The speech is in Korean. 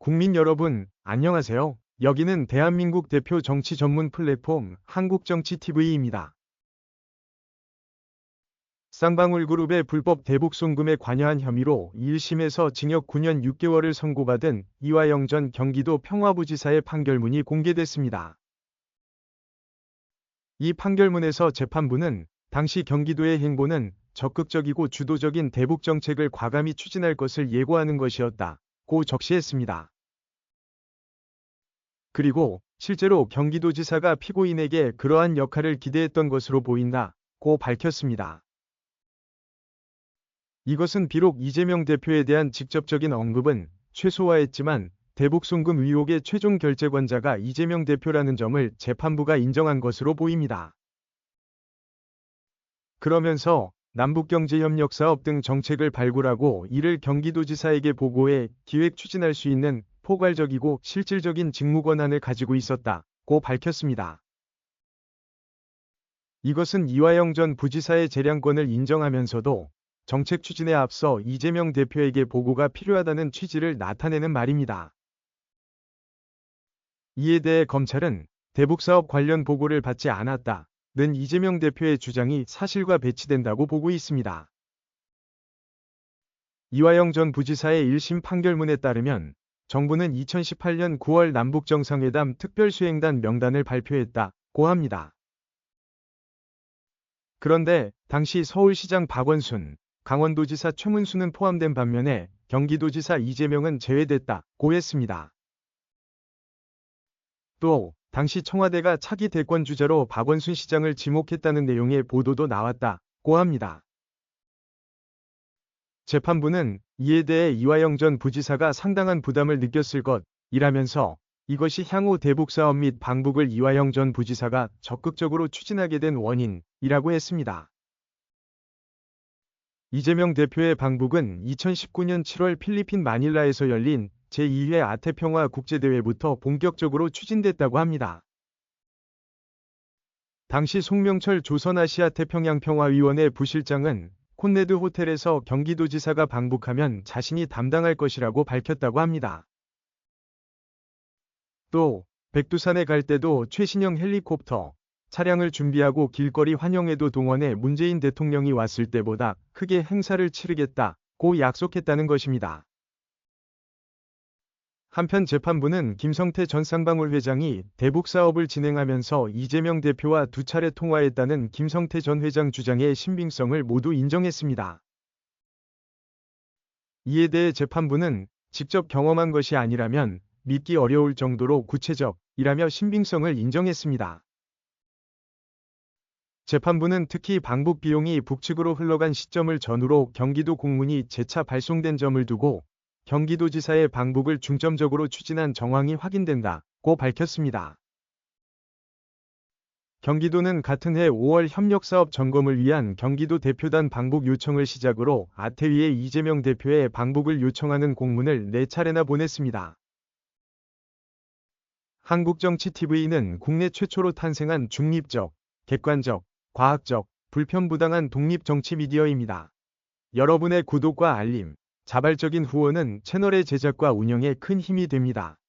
국민 여러분, 안녕하세요. 여기는 대한민국 대표 정치 전문 플랫폼 한국정치TV입니다. 쌍방울그룹의 불법 대북 송금에 관여한 혐의로 1심에서 징역 9년 6개월을 선고받은 이화영 전 경기도 평화부지사의 판결문이 공개됐습니다. 이 판결문에서 재판부는 당시 경기도의 행보는 적극적이고 주도적인 대북 정책을 과감히 추진할 것을 예고하는 것이었다고 적시했습니다. 그리고 실제로 경기도지사가 피고인에게 그러한 역할을 기대했던 것으로 보인다고 밝혔습니다. 이것은 비록 이재명 대표에 대한 직접적인 언급은 최소화했지만 대북 송금 의혹의 최종 결재권자가 이재명 대표라는 점을 재판부가 인정한 것으로 보입니다. 그러면서 남북경제협력사업 등 정책을 발굴하고 이를 경기도지사에게 보고해 기획 추진할 수 있는 포괄적이고 실질적인 직무 권한을 가지고 있었다고 밝혔습니다. 이것은 이화영 전 부지사의 재량권을 인정하면서도 정책 추진에 앞서 이재명 대표에게 보고가 필요하다는 취지를 나타내는 말입니다. 이에 대해 검찰은 대북사업 관련 보고를 받지 않았다는 이재명 대표의 주장이 사실과 배치된다고 보고 있습니다. 이화영 전 부지사의 1심 판결문에 따르면 정부는 2018년 9월 남북정상회담 특별수행단 명단을 발표했다고 합니다. 그런데 당시 서울시장 박원순, 강원도지사 최문수는 포함된 반면에 경기도지사 이재명은 제외됐다고 했습니다. 또 당시 청와대가 차기 대권 주자로 박원순 시장을 지목했다는 내용의 보도도 나왔다고 합니다. 재판부는 이에 대해 이화영 전 부지사가 상당한 부담을 느꼈을 것이라면서 이것이 향후 대북사업 및 방북을 이화영 전 부지사가 적극적으로 추진하게 된 원인이라고 했습니다. 이재명 대표의 방북은 2019년 7월 필리핀 마닐라에서 열린 제2회 아태평화 국제대회부터 본격적으로 추진됐다고 합니다. 당시 송명철 조선아시아태평양평화위원회 부실장은 콘레드 호텔에서 경기도지사가 방북하면 자신이 담당할 것이라고 밝혔다고 합니다. 또 백두산에 갈 때도 최신형 헬리콥터 차량을 준비하고 길거리 환영회도 동원해 문재인 대통령이 왔을 때보다 크게 행사를 치르겠다고 약속했다는 것입니다. 한편 재판부는 김성태 전 쌍방울 회장이 대북 사업을 진행하면서 이재명 대표와 2차례 통화했다는 김성태 전 회장 주장의 신빙성을 모두 인정했습니다. 이에 대해 재판부는 직접 경험한 것이 아니라면 믿기 어려울 정도로 구체적이라며 신빙성을 인정했습니다. 재판부는 특히 방북 비용이 북측으로 흘러간 시점을 전후로 경기도 공문이 재차 발송된 점을 두고 경기도지사의 방북을 중점적으로 추진한 정황이 확인된다고 밝혔습니다. 경기도는 같은 해 5월 협력사업 점검을 위한 경기도 대표단 방북 요청을 시작으로 아태위에 이재명 대표의 방북을 요청하는 공문을 4차례나 보냈습니다. 한국정치TV는 국내 최초로 탄생한 중립적, 객관적, 과학적, 불편부당한 독립정치 미디어입니다. 여러분의 구독과 알림, 자발적인 후원은 채널의 제작과 운영에 큰 힘이 됩니다.